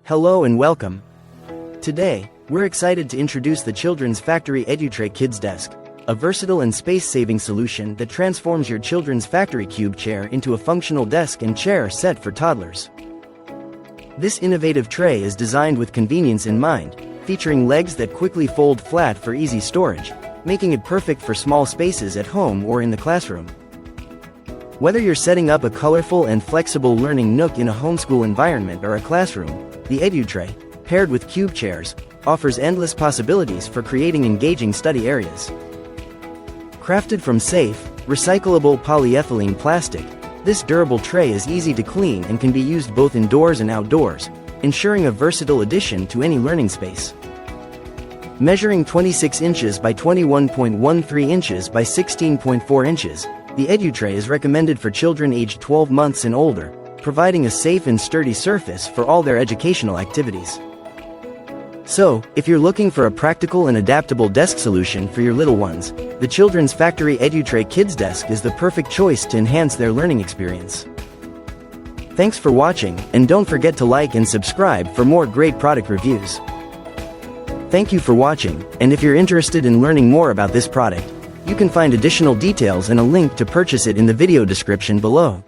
Hello and welcome. Today, we're excited to introduce the Children's Factory Edutray Kids Desk, a versatile and space-saving solution that transforms your children's factory cube chair into a functional desk and chair set for toddlers. This innovative tray is designed with convenience in mind, featuring legs that quickly fold flat for easy storage, making it perfect for small spaces at home or in the classroom. Whether you're setting up a colorful and flexible learning nook in a homeschool environment or a classroom, the Edutray, paired with cube chairs, offers endless possibilities for creating engaging study areas. Crafted from safe, recyclable polyethylene plastic, this durable tray is easy to clean and can be used both indoors and outdoors, ensuring a versatile addition to any learning space. Measuring 26 inches by 21.13 inches by 16.4 inches, the Edutray is recommended for children aged 12 months and older, providing a safe and sturdy surface for all their educational activities. So, if you're looking for a practical and adaptable desk solution for your little ones, the Children's Factory Edutray Kids Desk is the perfect choice to enhance their learning experience. Thanks for watching, and don't forget to like and subscribe for more great product reviews. Thank you for watching, and if you're interested in learning more about this product, you can find additional details and a link to purchase it in the video description below.